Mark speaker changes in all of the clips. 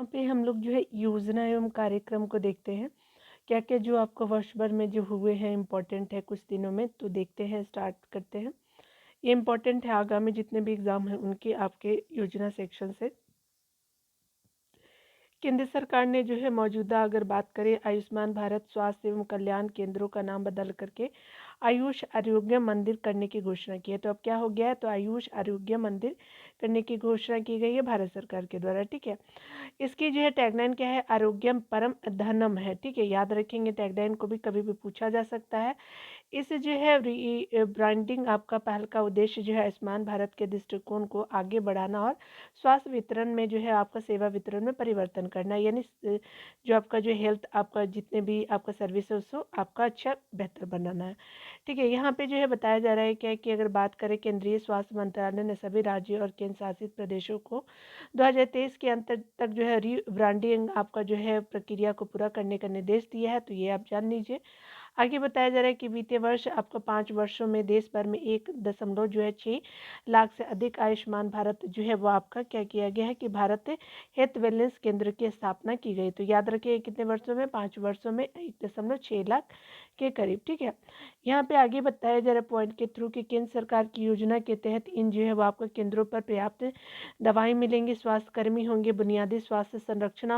Speaker 1: यहाँ पे हम लोग जो है योजना एवं कार्यक्रम को देखते हैं। क्या-क्या जो आपको वर्ष भर में जो हुए हैं इम्पोर्टेंट है कुछ दिनों में, तो देखते हैं, स्टार्ट करते हैं। ये इम्पोर्टेंट है आगामी जितने भी एग्ज़ाम हैं उनके आपके योजना सेक्शन से। केंद्र सरकार ने जो है मौजूदा अगर बात करें आयुष्मान भारत स्वास्थ्य एवं कल्याण केंद्रों का नाम बदल करके आयुष आरोग्य मंदिर करने की घोषणा की है। तो अब क्या हो गया है, तो आयुष आरोग्य मंदिर करने की घोषणा की गई है भारत सरकार के द्वारा। ठीक है, इसकी जो है टैगलाइन क्या है, आरोग्यम परम धनम है। ठीक है, याद रखेंगे, टैगलाइन को भी कभी भी पूछा जा सकता है। इस जो है ब्रांडिंग आपका पहल का उद्देश्य जो है आयुष्मान भारत के दृष्टिकोण को आगे बढ़ाना और स्वास्थ्य वितरण में जो है आपका सेवा वितरण में परिवर्तन करना, यानी जो आपका जो हेल्थ आपका जितने भी आपका सर्विस है उसको आपका अच्छा बेहतर बनाना है। ठीक है, यहाँ पे जो है बताया जा रहा है क्या कि अगर बात करें केंद्रीय स्वास्थ्य मंत्रालय ने सभी राज्यों और केंद्र शासित प्रदेशों को 2023 के अंत तक जो है रीब्रांडिंग आपका जो है प्रक्रिया को पूरा करने का निर्देश दिया है। तो ये आप जान लीजिए। आगे बताया जा रहा है कि बीते वर्ष आपको 5 वर्षों में देश भर में 1 जो है 6 लाख से अधिक आयुष्मान भारत जो है वो आपका क्या किया गया है कि भारत हेल्थ वेलनेस केंद्र की स्थापना की गई। तो याद रखिए कितने वर्षों में, 5 वर्षों में 1.6 लाख के करीब। ठीक है, यहाँ पे आगे बताया जा रहा है पॉइंट के थ्रू कि केंद्र सरकार की योजना के तहत इन जो है वो आपको केंद्रों पर पर्याप्त दवाएं मिलेंगी, स्वास्थ्य कर्मी होंगे, बुनियादी स्वास्थ्य संरचना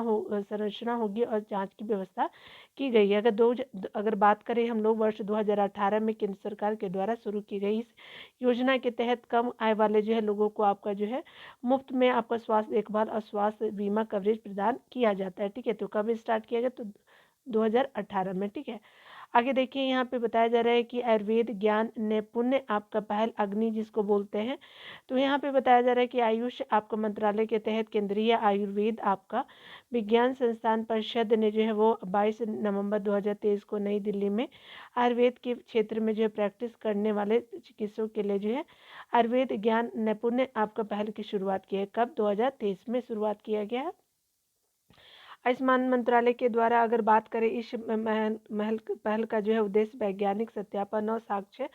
Speaker 1: होगी और जांच की व्यवस्था की गई है। अगर बात करें हम लोग वर्ष 2018 में केंद्र सरकार के द्वारा शुरू की गई इस योजना के तहत कम आय वाले जो है लोगों को आपका जो है मुफ्त में आपका स्वास्थ्य देखभाल और स्वास्थ्य बीमा कवरेज प्रदान किया जाता है। ठीक है, तो कब स्टार्ट किया गया, तो 2018 में। ठीक है, आगे देखिए यहाँ पे बताया जा रहा है कि आयुर्वेद ज्ञान नैपुण्य आपका पहल अग्नि जिसको बोलते हैं। तो यहाँ पे बताया जा रहा है कि आयुष आपका मंत्रालय के तहत केंद्रीय आयुर्वेद आपका विज्ञान संस्थान परिषद ने जो है वो 22 नवंबर 2023 को नई दिल्ली में आयुर्वेद के क्षेत्र में जो है प्रैक्टिस करने वाले चिकित्सकों के लिए जो है आयुर्वेद ज्ञान नैपुण्य आपका पहल की शुरुआत की है। कब, 2023 में शुरुआत किया गया है। आयुष्मान मंत्रालय के द्वारा अगर बात करें इस पहल का जो है उद्देश्य वैज्ञानिक सत्यापन और साक्ष्य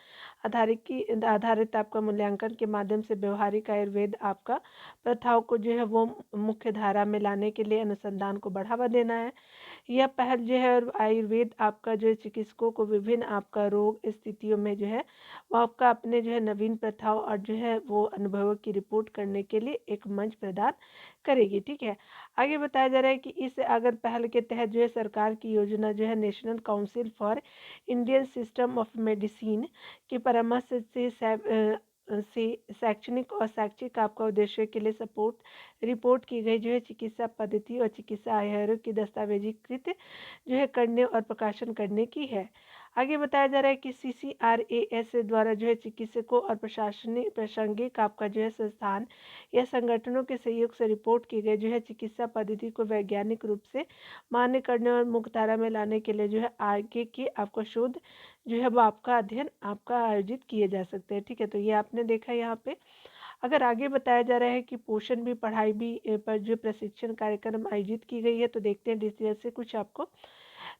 Speaker 1: आधारित आपका मूल्यांकन के माध्यम से व्यवहारिक आयुर्वेद आपका प्रथाओं को जो है वो मुख्य धारा में लाने के लिए अनुसंधान को बढ़ावा देना है। यह पहल जो है आयुर्वेद आपका जो है चिकित्सकों को विभिन्न आपका रोग स्थितियों में जो है वो आपका अपने जो है नवीन प्रथाओं और जो है वो अनुभवों की रिपोर्ट करने के लिए एक मंच प्रदान करेगी। ठीक है, आगे बताया जा रहा है कि इस अगर पहल के तहत जो है सरकार की योजना जो है national council for Indian system of medicine के परामर्श से शैक्षणिक और शैक्षिक आपका उद्देश्य के लिए सपोर्ट रिपोर्ट की गई जो है चिकित्सा पद्धति और चिकित्सा आहारों की दस्तावेजीकृत जो है करने और प्रकाशन करने की है। आगे बताया जा रहा है कि CCRAS द्वारा जो है चिकित्सकों और प्रशासनिक प्रासंगिक आपका जो है संस्थान या संगठनों के सहयोग से रिपोर्ट की गई जो है चिकित्सा पद्धति को वैज्ञानिक रूप से मान्य करने और मुख्यधारा में लाने के लिए जो है आगे की आपका शोध जो है वो आपका अध्ययन आपका आयोजित किए जा सकते हैं। ठीक है, तो ये आपने देखा यहाँ पे। अगर आगे बताया जा रहा है कि पोषण भी पढ़ाई भी पर जो प्रशिक्षण कार्यक्रम आयोजित की गई है, तो देखते हैं डिटेल से कुछ आपको।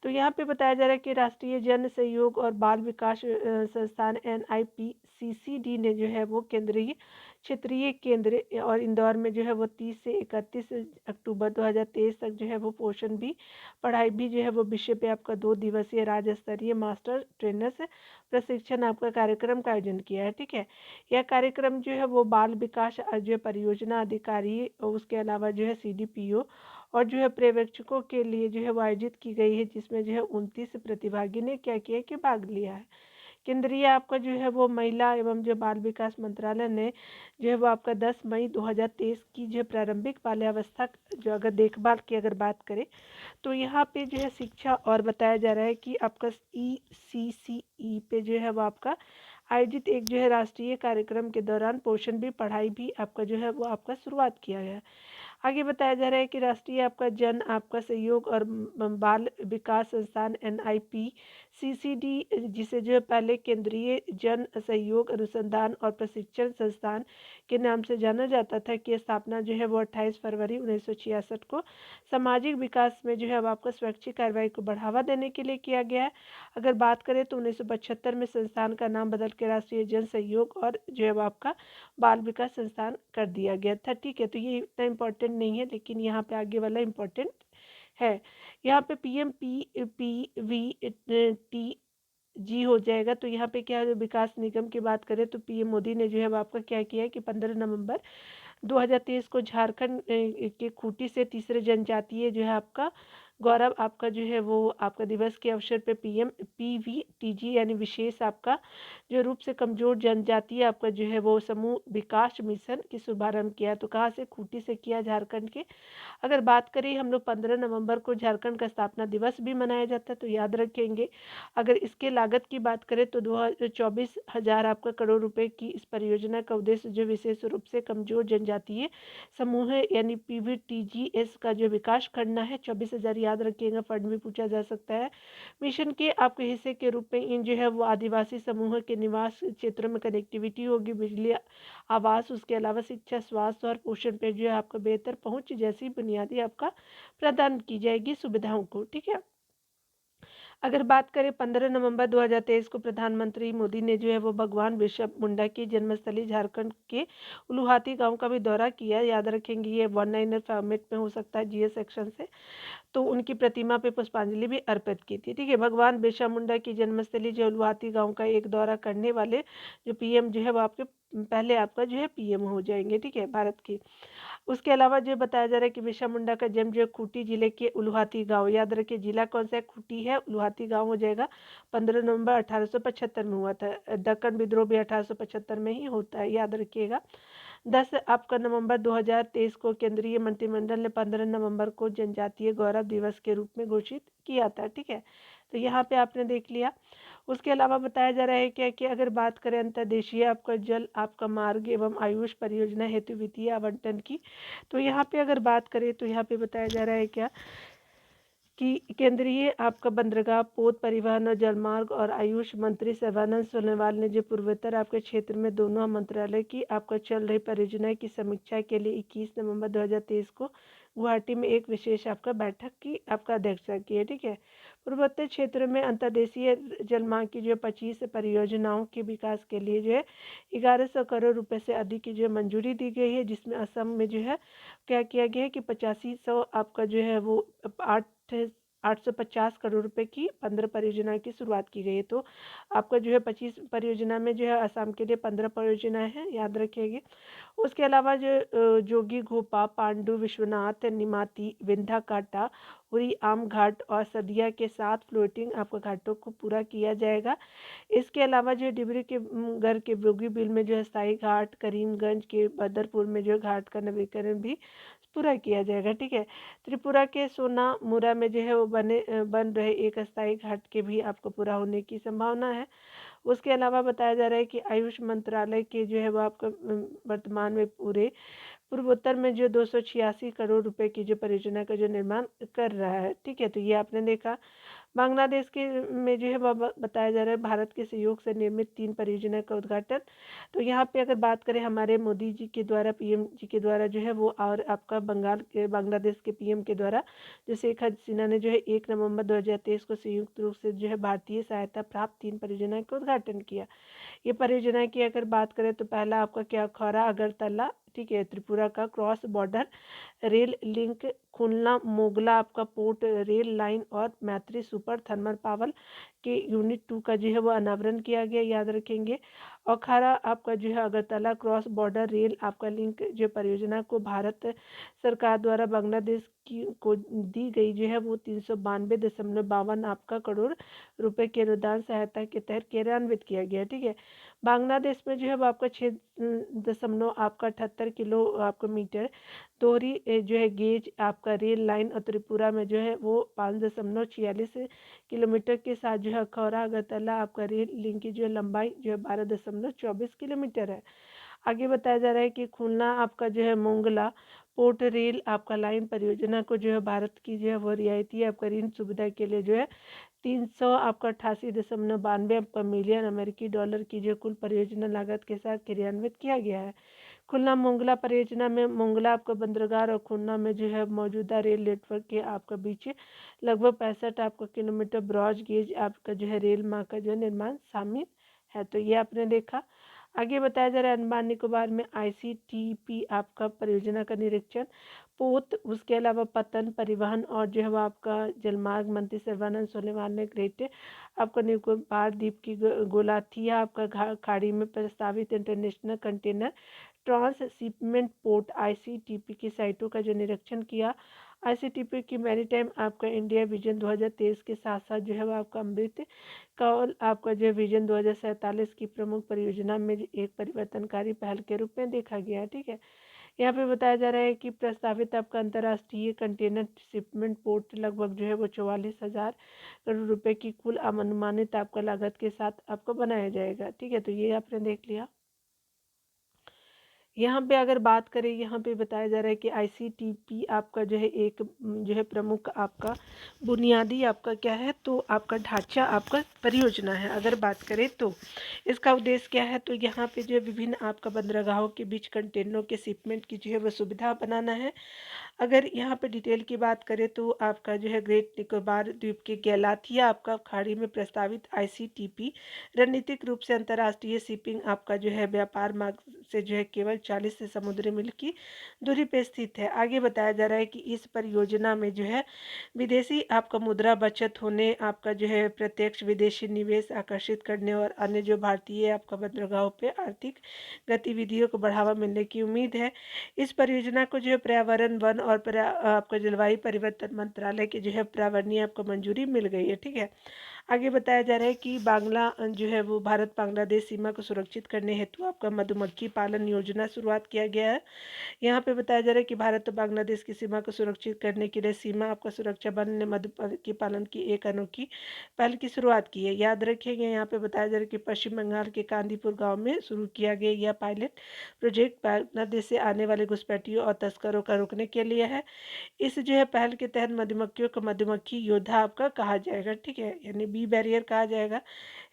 Speaker 1: तो यहाँ पे बताया जा रहा है कि राष्ट्रीय जन सहयोग और बाल विकास संस्थान NIPCCD ने जो है वो केंद्रीय क्षेत्रीय केंद्र और इंदौर में जो है वो 30 से 31 अक्टूबर 2023 तक जो है वो पोषण भी पढ़ाई भी जो है वो विषय पे आपका 2 दिवसीय राज्य स्तरीय मास्टर ट्रेनर्स प्रशिक्षण आपका कार्यक्रम का आयोजन किया है। ठीक है, यह कार्यक्रम जो है वो बाल विकास जो है परियोजना अधिकारी और उसके अलावा जो है CDPO और जो है पर्यवेक्षकों के लिए जो है वो आयोजित की गई है, जिसमें जो है 29 प्रतिभागी ने क्या किया कि भाग लिया है। केंद्रीय आपका जो है वो महिला एवं जो बाल विकास मंत्रालय ने जो है वो आपका 10 मई 2023 की जो प्रारंभिक बाल्यावस्था जो अगर देखभाल की अगर बात करें, तो यहाँ पे जो है शिक्षा और बताया जा रहा है कि आपका ECCE पे जो है वो आपका आयोजित एक जो है राष्ट्रीय कार्यक्रम के दौरान पोषण भी पढ़ाई भी आपका जो है वो आपका शुरुआत किया गया है। आगे बताया जा रहा है कि राष्ट्रीय आपका जन आपका सहयोग और बाल विकास संस्थान CCD जिसे जो है पहले केंद्रीय जन सहयोग अनुसंधान और प्रशिक्षण संस्थान के नाम से जाना जाता था, की स्थापना जो है वो 28 फरवरी 1966 को सामाजिक विकास में जो है अब आपका स्वैच्छिक कार्रवाई को बढ़ावा देने के लिए किया गया है। अगर बात करें तो 1975 में संस्थान का नाम बदल के राष्ट्रीय जन सहयोग और जो है वो आपका बाल विकास संस्थान कर दिया गया था। ठीक है, तो ये इतना इम्पोर्टेंट नहीं है, लेकिन यहाँ पे आगे वाला इम्पोर्टेंट है। यहाँ पे PMPVT हो जाएगा। तो यहाँ पे क्या है, विकास निगम की बात करें तो पीएम मोदी ने जो है आपका क्या किया है कि 15 नवंबर 2023 को झारखंड के खूंटी से तीसरे जनजातीय जो है आपका गौरव आपका जो है वो आपका दिवस के अवसर पे PMPVTG यानी विशेष आपका जो रूप से कमजोर जनजातीय आपका जो है वो समूह विकास मिशन की शुभारंभ किया। तो कहाँ से, खूंटी से किया, झारखंड के। अगर बात करें हम लोग 15 नवंबर को झारखंड का स्थापना दिवस भी मनाया जाता है, तो याद रखेंगे। अगर इसके लागत की बात करें तो 24,000 आपका करोड़ रुपए की इस परियोजना का उद्देश्य जो विशेष रूप से कमजोर जनजातीय समूह है यानी PVTGS का जो विकास करना है। 24,000 याद रखिएगा, फंड भी पूछा जा सकता है। मिशन के आपके हिस्से के रूप में इन जो है वो आदिवासी समूह के निवास क्षेत्रों में कनेक्टिविटी होगी, बिजली, आवास, उसके अलावा शिक्षा, स्वास्थ्य और पोषण पे जो है आपका बेहतर पहुंच जैसी बुनियादी आपका प्रदान की जाएगी सुविधाओं को। ठीक है, अगर बात करें 15 नवंबर 2023 को प्रधानमंत्री मोदी ने जो है वो भगवान बिरसा मुंडा की जन्मस्थली झारखंड के उलुहाती गांव का भी दौरा किया। याद रखेंगे, ये 1 फॉर्मेट में हो सकता है GS सेक्शन से। तो उनकी प्रतिमा पे पुष्पांजलि भी अर्पित की थी। ठीक है, भगवान बिरसा मुंडा की जन्मस्थली जो उलुहाती गांव का एक दौरा करने वाले जो PM जो है वो आपके पहले आपका जो है PM हो जाएंगे। ठीक है, भारत की। उसके अलावा जो बताया जा रहा है कि बिरसा मुंडा का जन्म जो है खूंटी जिले के उलुहाती गांव, याद रखिए जिला कौन सा है, खूंटी है, उलुहाती गांव हो जाएगा। 15 नवंबर 1875 में हुआ था। दक्कन विद्रोह भी 1875 में ही होता है, याद रखिएगा। 10 आपका नवंबर 2023 को केंद्रीय मंत्रिमंडल ने 15 नवंबर को जनजातीय गौरव दिवस के रूप में घोषित किया था। ठीक है, तो यहाँ पे आपने देख लिया। उसके अलावा बताया जा रहा है क्या कि अगर बात करें अंतर्देशीय आपका जल आपका मार्ग एवं आयुष परियोजना हेतु वित्तीय आवंटन की, तो यहाँ पे अगर बात करें तो यहाँ पे बताया जा रहा है क्या कि केंद्रीय आपका बंदरगाह, पोत परिवहन और जलमार्ग और आयुष मंत्री सर्बानंद सोनोवाल ने जो पूर्वोत्तर आपके क्षेत्र में दोनों मंत्रालय की आपका चल रही परियोजना की समीक्षा के लिए 21 नवंबर 2023 को गुवाहाटी में एक विशेष आपका बैठक की आपका अध्यक्षता की है। ठीक है, पूर्वोत्तर क्षेत्र में अंतर्देशीय जलमार्ग की जो 25 परियोजनाओं के विकास के लिए जो है 1100 करोड़ रुपए से अधिक की जो मंजूरी दी गई है, जिसमें असम में जो है क्या किया गया है कि 8500 आपका जो है वो 850 करोड़ रुपए की 15 परियोजना की शुरुआत की गई है। तो आपका जो है 25 परियोजना में जो है असम के लिए 15 परियोजनाएं हैं, याद रखिएगा। उसके अलावा जो जोगी घोपा, पांडु, विश्वनाथ, निमाती, विंध्या काटा, उरी आम घाट और सदिया के 7 फ्लोटिंग आपको घाटों को पूरा किया जाएगा। इसके अलावा जो डिब्रू के गढ़ के बोगीबिल में जो है स्थायी घाट, करीमगंज के बदरपुर में जो घाट का नवीकरण भी पूरा किया जाएगा। ठीक है, त्रिपुरा के सोनामुरा में जो है वो बन रहे एक अस्थायी घाट के भी आपको पूरा होने की संभावना है। उसके अलावा बताया जा रहा है कि आयुष मंत्रालय के जो है वो आपका वर्तमान में पूरे पूर्वोत्तर में जो 286 करोड़ रुपए की जो परियोजना का जो निर्माण कर रहा है। ठीक है, तो ये आपने देखा। बांग्लादेश के में जो है बताया जा रहा है भारत के सहयोग से निर्मित 3 परियोजना का उद्घाटन। तो यहाँ पे अगर बात करें हमारे मोदी जी के द्वारा, PM जी के द्वारा जो है वो, और आपका बांग्लादेश के PM के द्वारा जो शेख हसीना ने जो है 1 नवंबर 2023 को संयुक्त रूप से जो है भारतीय सहायता प्राप्त 3 परियोजना का उद्घाटन किया। ये परियोजना की अगर बात करें तो पहला आपका क्या, खौरा अगरतला, ठीक है, त्रिपुरा का क्रॉस बॉर्डर रेल लिंक, खुलना मोगला आपका पोर्ट रेल लाइन और मैत्री सुपर थर्मल पावर के यूनिट 2 का जो है वो अनावरण किया गया, याद रखेंगे। और खारा आपका जो है अगरतला क्रॉस बॉर्डर रेल आपका लिंक जो परियोजना को भारत सरकार द्वारा बांग्लादेश की को दी गई जो है वो 392.52 आपका करोड़ रुपए के अनुदान सहायता के तहत क्रियान्वित किया गया। ठीक है, बांग्लादेश में जो है वो आपका 6 आपका 78 किलो आपका मीटर दोहरी जो है गेज आपका रेल लाइन, और त्रिपुरा में जो है वो 5.46 किलोमीटर के साथ जो है खौरा अगरतला आपका रेल लिंक की जो है लंबाई जो है 12.24 किलोमीटर है। आगे बताया जा रहा है कि खुलना आपका जो है मोंगला पोर्ट रेल आपका लाइन परियोजना को जो है भारत की जो है वो रियायती आपका ऋण सुविधा के लिए जो है 300 आपका 88.92 आपका मिलियन अमेरिकी डॉलर की जो कुल परियोजना लागत के साथ क्रियान्वित किया गया है। खुलना मोंगला परियोजना में मोंगला आपका बंदरगाह और खुलना में जो है मौजूदा रेल नेटवर्क के आपका बीच लगभग 65 आपका किलोमीटर ब्रॉड गेज आपका जो है रेल मार्ग का जो है निर्माण शामिल है। तो ये आपने देखा। आगे बताया जा रहा है अंडमान निकोबार में आईसीटीपी आपका परियोजना का निरीक्षण पोत उसके अलावा पतन परिवहन और जो है वो आपका जलमार्ग मंत्री सर्बानंद सोनोवाल ने ग्रेट आपका निकोबार द्वीप की गोलाथिया आपका खाड़ी में प्रस्तावित इंटरनेशनल कंटेनर ट्रांसशिपमेंट पोर्ट आईसीटीपी की साइटों का जो निरीक्षण किया। आईसीटीपी की मैरीटाइम आपका इंडिया विजन 2023 के साथ साथ जो है वो आपका अमृत कौल आपका जो विजन 2047 की प्रमुख परियोजना में एक परिवर्तनकारी पहल के रूप में देखा गया है। ठीक है, यहाँ पे बताया जा रहा है कि प्रस्तावित आपका अंतर्राष्ट्रीय कंटेनर शिपमेंट पोर्ट लगभग जो है वो 44,000 करोड़ रुपए की कुल अनुमानित आपका लागत के साथ आपको बनाया जाएगा। ठीक है, तो ये आपने देख लिया। यहाँ पे अगर बात करें, यहाँ पे बताया जा रहा है कि आईसीटीपी आपका जो है एक जो है प्रमुख आपका बुनियादी आपका क्या है तो आपका ढांचा आपका परियोजना है। अगर बात करें तो इसका उद्देश्य क्या है, तो यहाँ पे जो है विभिन्न आपका बंदरगाहों के बीच कंटेनरों के शिपमेंट की जो है वो सुविधा बनाना है। अगर यहाँ पे डिटेल की बात करें तो आपका जो है ग्रेट निकोबार द्वीप के गैलाथिया आपका खाड़ी में प्रस्तावित आईसीटीपी रणनीतिक रूप से अंतर्राष्ट्रीय शिपिंग आपका जो है व्यापार मार्ग से जो है केवल 40 से समुद्री मील की दूरी पे स्थित है। आगे बताया जा रहा है कि इस परियोजना में जो है विदेशी आपका मुद्रा बचत होने आपका जो है प्रत्यक्ष विदेशी निवेश आकर्षित करने और अन्य जो भारतीय आपका बंदरगाहों पे आर्थिक गतिविधियों को बढ़ावा मिलने की उम्मीद है। इस परियोजना को जो है पर्यावरण वन और आपका जलवायु परिवर्तन मंत्रालय की जो है पर्यावरणीय आपको मंजूरी मिल गई है। ठीक है, आगे बताया जा रहा है कि बांग्ला जो है वो भारत बांग्लादेश सीमा को सुरक्षित करने हेतु आपका मधुमक्खी पालन योजना शुरुआत किया गया है। यहाँ पे बताया जा रहा है कि भारत और बांग्लादेश की सीमा को सुरक्षित करने के लिए सीमा आपका सुरक्षा बल ने मधुमक्खी पालन की एक अनोखी पहल की शुरुआत की है। याद रखिएगा, यहाँ पे बताया जा रहा है कि पश्चिम बंगाल के कांदीपुर गाँव में शुरू किया गया यह पायलट प्रोजेक्ट बांग्लादेश से आने वाले घुसपैठियों और तस्करों का रोकने के लिए है। इस जो है पहल के तहत मधुमक्खियों को मधुमक्खी योद्धा आपका कहा जाएगा। ठीक है, यानी बी बैरियर कहा जाएगा।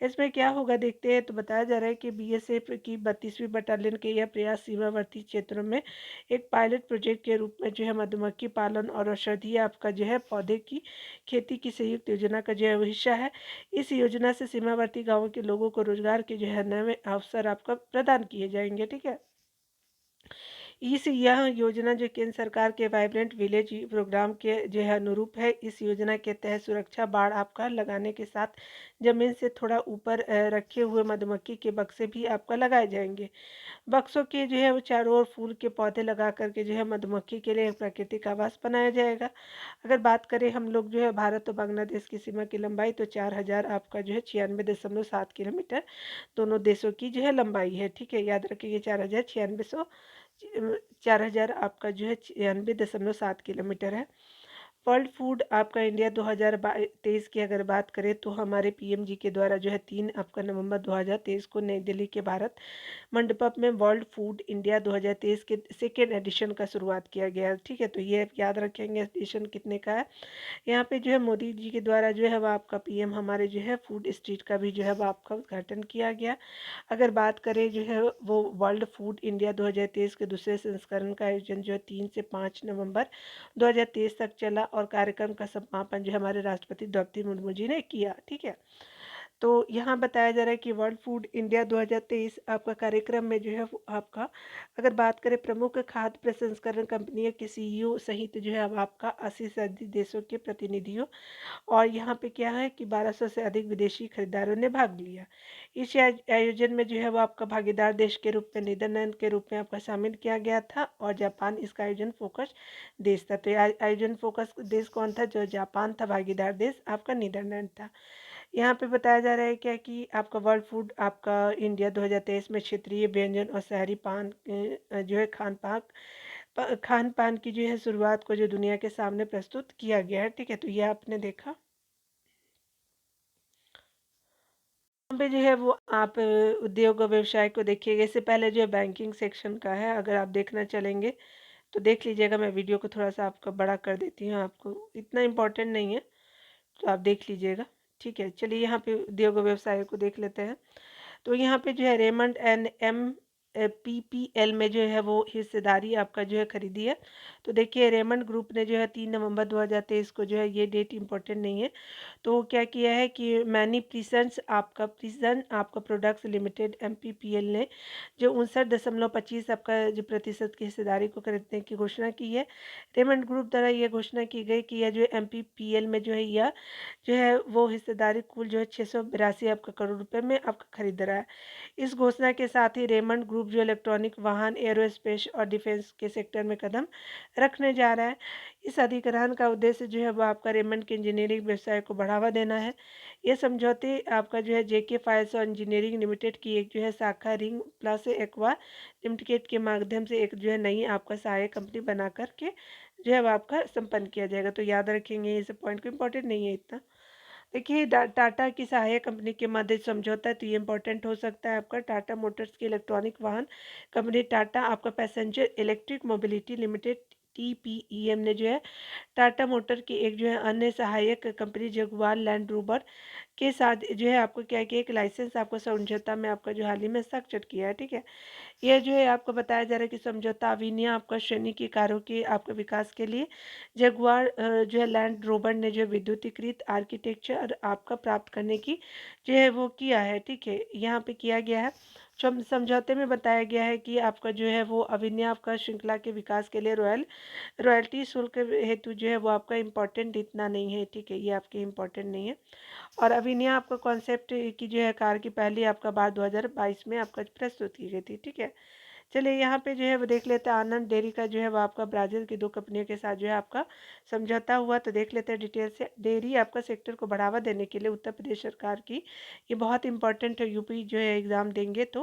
Speaker 1: इसमें क्या होगा देखते हैं। तो बताया जा रहा है कि बीएसएफ की 32वीं बटालियन के यह प्रयास सीमावर्ती क्षेत्रों में एक पायलट प्रोजेक्ट के रूप में जो है मधुमक्खी पालन और औषधीय आपका जो है पौधे की खेती की संयुक्त योजना का जो है हिस्सा है। इस योजना से सीमावर्ती गाँवों के लोगों को रोजगार के जो है नए अवसर आपका प्रदान किए जाएंगे। ठीक है, यह योजना जो केंद्र सरकार के वाइब्रेंट विलेज प्रोग्राम के जो है अनुरूप है। इस योजना के तहत सुरक्षा बाड़ आपका लगाने के साथ जमीन से थोड़ा ऊपर रखे हुए मधुमक्खी के बक्से भी आपका लगाए जाएंगे। बक्सों के जो है वो चारों ओर फूल के पौधे लगा करके जो है मधुमक्खी के लिए एक प्राकृतिक आवास बनाया जाएगा। अगर बात करें हम लोग जो है भारत और बांग्लादेश की सीमा की लंबाई, तो 4000 आपका जो है 96.7 किलोमीटर दोनों देशों की जो है लंबाई है। ठीक है, याद रखिए 4,000 आपका जो है 96.7 किलोमीटर है। वर्ल्ड फूड आपका इंडिया 2023 की अगर बात करें तो हमारे पीएम जी के द्वारा जो है 3 आपका नवंबर 2023 को नई दिल्ली के भारत मंडपम में वर्ल्ड फूड इंडिया 2023 के सेकेंड एडिशन का शुरुआत किया गया है। ठीक है, तो ये आप याद रखेंगे एडिशन कितने का है। यहाँ पे जो है मोदी जी के द्वारा जो है वो आपका पीएम हमारे जो है फूड स्ट्रीट का भी जो है वो आपका उद्घाटन किया गया। अगर बात करें जो है वो वर्ल्ड फूड इंडिया 2023 के दूसरे संस्करण का आयोजन जो है 3 से 5 नवंबर 2023 तक चला और कार्यक्रम का समापन जो हमारे राष्ट्रपति द्रौपदी मुर्मू जी ने किया। ठीक है, तो यहाँ बताया जा रहा है कि वर्ल्ड फूड इंडिया 2023 आपका कार्यक्रम में जो है वो आपका अगर बात करें प्रमुख खाद्य प्रसंस्करण कंपनियों के सीईओ सहित जो है अब आपका 80 से अधिक देशों के प्रतिनिधियों और यहाँ पे क्या है कि 1200 से अधिक विदेशी खरीदारों ने भाग लिया। इस आयोजन में जो है वो आपका भागीदार देश के रूप में नीदरलैंड के रूप में आपका शामिल किया गया था और जापान इसका आयोजन फोकस देश था। तो आयोजन फोकस देश कौन था? जो जापान था। भागीदार देश आपका नीदरलैंड था। यहाँ पे बताया जा रहा है क्या कि आपका वर्ल्ड फूड आपका इंडिया 2023 में क्षेत्रीय व्यंजन और शहरी पान जो है खान पान की जो है शुरुआत को जो दुनिया के सामने प्रस्तुत किया गया है। ठीक है, तो ये आपने देखा। यहाँ पे जो है वो आप उद्योग और व्यवसाय को देखिएगा। इससे पहले जो है बैंकिंग सेक्शन का है, अगर आप देखना चलेंगे तो देख लीजिएगा, मैं वीडियो को थोड़ा सा आपका बड़ा कर देती हूँ, आपको इतना इम्पोर्टेंट नहीं है तो आप देख लीजिएगा। ठीक है, चलिए यहाँ पे दिए गए व्यवसाय को देख लेते हैं। तो यहाँ पे जो है रेमंड एंड एम PPL में जो है वो हिस्सेदारी आपका जो है खरीदी है। तो देखिए रेमंड ग्रुप ने जो है 3 नवंबर 2023 को जो है, ये डेट इंपॉर्टेंट नहीं है, तो वो क्या किया है कि मैनी प्रिजन आपका प्रोडक्ट्स लिमिटेड MPPL ने जो 59.25 आपका जो प्रतिशत की हिस्सेदारी को खरीदने की घोषणा की है। रेमंड ग्रुप द्वारा ये घोषणा की गई कि यह जो MPPL में जो है यह जो है वो हिस्सेदारी कुल जो है 682 आपका करोड़ रुपए में आपका खरीद रहा है। इस घोषणा के साथ ही रेमंड ग्रुप जो इलेक्ट्रॉनिक वाहन, एरोस्पेस और डिफेंस के सेक्टर में कदम रखने जा रहा है। इस अधिग्रहण का उद्देश्य जो है वो आपका रेमंड के इंजीनियरिंग व्यवसाय को बढ़ावा देना है। ये समझौते आपका जो है JK फाइल्स और इंजीनियरिंग लिमिटेड की एक जो है शाखा रिंग प्लस एक्वा लिमिटेड के माध्यम से एक जो है नई आपका सहायक कंपनी बना करके जो है वो आपका संपन्न किया जाएगा। तो याद रखेंगे, इस पॉइंट को, इम्पोर्टेंट नहीं है इतना। देखिए टाटा की सहायक कंपनी के मध्य समझौता है, तो ये इंपॉर्टेंट हो सकता है आपका। टाटा मोटर्स की इलेक्ट्रॉनिक वाहन कंपनी टाटा आपका passenger electric mobility limited TPEM ने जो है टाटा मोटर की एक जो है अन्य सहायक कंपनी जगुआर लैंड रोवर के साथ जो है आपको क्या किया, एक लाइसेंस आपको समझौता में आपका जो हाल ही में हस्ताक्षर किया है। ठीक है, यह जो है आपको बताया जा रहा है कि समझौता अविनिया आपका श्रेणी की कारों के आपके विकास के लिए जगुआर जो है लैंड रोवर ने जो विद्युतीकृत आर्किटेक्चर आपका प्राप्त करने की जो है वो किया है। ठीक है, यहाँ पे किया गया है। समझौते में बताया गया है कि आपका जो है वो अविनिया आपका श्रृंखला के विकास के लिए रॉयल्टी शुल्क हेतु जो है वो आपका इम्पोर्टेंट इतना नहीं है। ठीक है, ये आपके इम्पोर्टेंट नहीं है। और अविनिया आपका कॉन्सेप्ट की जो है कार की पहली आपका बार 2022 में आपका प्रस्तुत की गई थी। ठीक है, चलिए यहाँ पे जो है वो देख लेते हैं आनंद डेयरी का जो है वो आपका ब्राज़ील की 2 कंपनियों के साथ जो है आपका समझौता हुआ। तो देख लेते हैं डिटेल से। डेयरी आपका सेक्टर को बढ़ावा देने के लिए उत्तर प्रदेश सरकार की ये बहुत इंपॉर्टेंट है, यूपी जो है एग्ज़ाम देंगे तो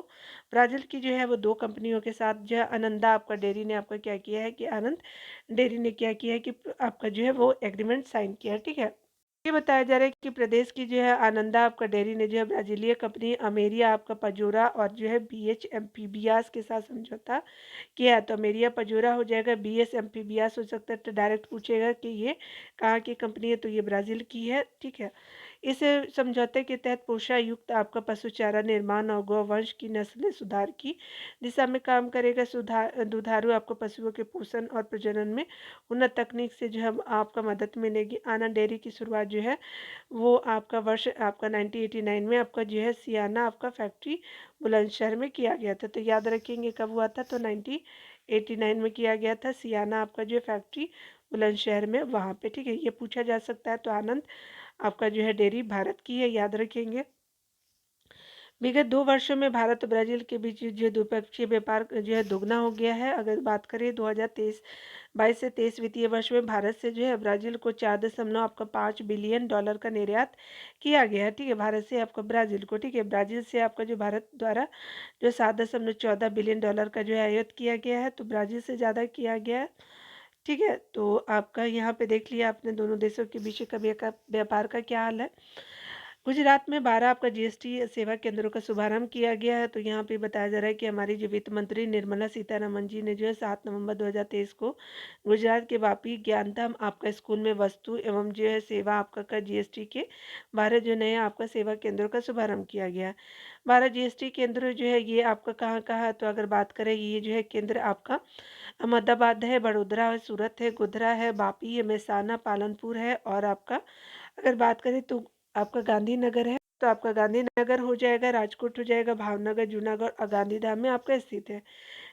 Speaker 1: ब्राज़ील की जो है वो 2 कंपनियों के साथ जो है आनंदा आपका डेयरी ने आपका क्या किया है कि आनंद डेयरी ने क्या किया है कि आपका जो है वो एग्रीमेंट साइन किया है। ठीक है, ये बताया जा रहा है कि प्रदेश की जो है आनंदा आपका डेयरी ने जो है ब्राजीलिया कंपनी अमेरिया आपका पजोरा और जो है BH एम्फीबियास के साथ समझौता किया है। तो अमेरिया पजोरा हो जाएगा, BH एम्फीबियास हो सकता है। तो डायरेक्ट पूछेगा कि ये कहाँ की कंपनी है, तो ये ब्राज़ील की है। ठीक है, इस समझौते के तहत पोषा युक्त आपका पशु चारा निर्माण और गौवंश की नस्लें सुधार की दिशा में काम करेगा। दुधारू आपको पशुओं के पोषण और प्रजनन में उन्नत तकनीक से जो है आपका मदद मिलेगी। आनंद डेयरी की शुरुआत जो है वो आपका वर्ष आपका 1989 में आपका जो है सियाना आपका फैक्ट्री बुलंदशहर में किया गया था। तो याद रखेंगे कब हुआ था, तो 1989 में किया गया था सियाना आपका जो फैक्ट्री बुलंदशहर में, वहाँ पे। ठीक है, ये पूछा जा सकता है। तो आनंद आपका जो है डेयरी भारत की है, याद रखेंगे। विगत 2 वर्षों में भारत और ब्राज़ील के बीच जो द्विपक्षीय व्यापार जो है दोगुना हो गया है। अगर बात करें 2022 से 23 वित्तीय वर्ष में भारत से जो है ब्राज़ील को 4.5 बिलियन डॉलर का निर्यात किया गया है। ठीक है, भारत से आपका ब्राज़ील को। ठीक है, ब्राज़ील से आपका जो भारत द्वारा जो 7.14 बिलियन डॉलर का जो है आयात किया गया है, तो ब्राज़ील से ज़्यादा किया गया है। ठीक है, तो आपका यहाँ पे देख लिया आपने दोनों देशों के बीच का व्यापार का क्या हाल है। गुजरात में 12 आपका GST सेवा केंद्रों का शुभारंभ किया गया है। तो यहाँ पे बताया जा रहा है कि हमारी जो वित्त मंत्री निर्मला सीतारमन जी ने जो है 7 नवंबर 2023 को गुजरात के वापी ज्ञानधाम आपका स्कूल में वस्तु एवं जो है सेवा आपका का GST के 12 जो नए आपका सेवा केंद्रों का शुभारंभ किया गया है। 12 GST केंद्र जो है ये आपका कहाँ कहाँ है, तो अगर बात करें ये जो है केंद्र आपका अहमदाबाद है, बड़ोदरा है, सूरत है, गोधरा है, वापी है, मेहसाना, पालनपुर है, और आपका अगर बात करें तो आपका गांधीनगर है। तो आपका गांधीनगर हो जाएगा, राजकोट हो जाएगा, भावनगर, जूनागढ़ और गांधीधाम में आपका स्थित है।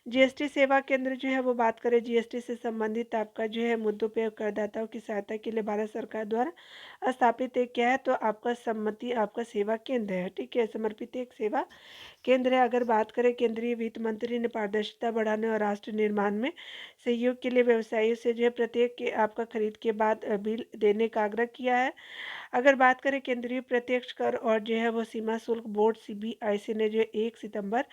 Speaker 1: GST सेवा केंद्र जो है वो बात करें GST से संबंधित आपका जो है मुद्दों पे करदाताओं की सहायता के लिए भारत सरकार द्वारा स्थापित एक क्या है, तो आपका सम्मति आपका सेवा केंद्र है। ठीक है, समर्पित एक सेवा केंद्र है। अगर बात करें केंद्रीय वित्त मंत्री ने पारदर्शिता बढ़ाने और राष्ट्र निर्माण में सहयोग के लिए व्यवसायियों से जो है प्रत्येक के आपका खरीद के बाद बिल देने का आग्रह किया है। अगर बात करें केंद्रीय प्रत्यक्ष कर और जो है वो सीमा शुल्क बोर्ड CBIC ने जो 1 सितंबर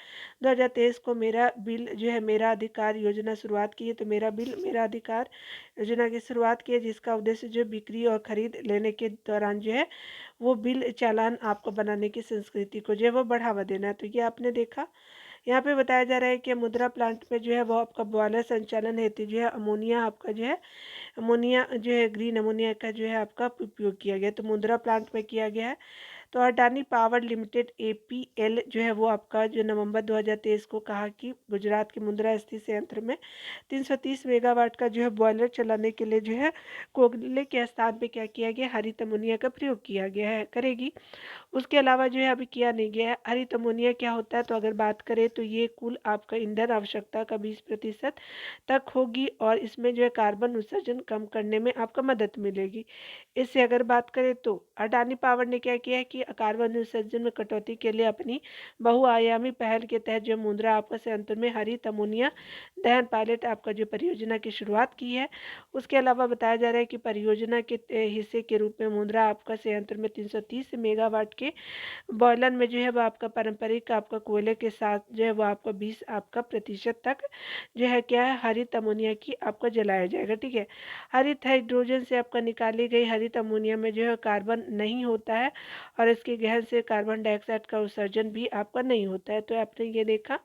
Speaker 1: 2023 को मेरा बिल जो है मेरा अधिकार योजना शुरुआत की है। तो मेरा बिल मेरा अधिकार योजना की शुरुआत की है, जिसका उद्देश्य जो बिक्री और खरीद लेने के दौरान जो है वो बिल चालान आपको बनाने की संस्कृति को जो है वो बढ़ावा देना है। तो ये आपने देखा। यहाँ पे बताया जा रहा है कि मुद्रा प्लांट में जो है वो आपका बॉयलर संचालन हेतु जो है अमोनिया आपका जो है अमोनिया जो है ग्रीन अमोनिया का जो है आपका उपयोग किया गया, तो मुद्रा प्लांट में किया गया है। तो अडानी पावर लिमिटेड एपीएल जो है वो आपका जो नवंबर 2023 को कहा कि गुजरात के मुंद्रा स्थित संयंत्र में 330 मेगावाट का जो है बॉयलर चलाने के लिए जो है कोयले के स्थान पे क्या किया गया, हरित अमोनिया का प्रयोग किया गया है, करेगी। उसके अलावा जो है अभी किया नहीं गया है। हरित अमोनिया क्या होता है, तो अगर बात करें तो ये कुल आपका ईंधन आवश्यकता का 20% तक होगी और इसमें जो है कार्बन उत्सर्जन कम करने में आपका मदद मिलेगी। इससे अगर बात करें तो अडानी पावर ने क्या किया है कि कार्बन उत्सर्जन में कटौती के लिए अपनी बहुआयामी पहल के तहत जो मुंद्रा आपका संयंत्र में हरित अमोनिया दहन पायलट आपका जो परियोजना की शुरुआत की है। उसके अलावा बताया जा रहा है कि परियोजना के हिस्से के रूप में मुंद्रा आपका संयंत्र में 330 मेगावाट के बॉयलर में जो है वो आपका पारंपरिक आपका कोयले के साथ जो है वो आपका 20 आपका प्रतिशत तक जो है क्या है हरित अमोनिया की आपका जलाया जाएगा। ठीक है, हरित हाइड्रोजन से आपका निकाली गई हरित अमोनिया में जो है कार्बन नहीं होता है और इसके गहन से कार्बन डाइऑक्साइड का उत्सर्जन भी आपका नहीं होता है। तो आपने ये देखा,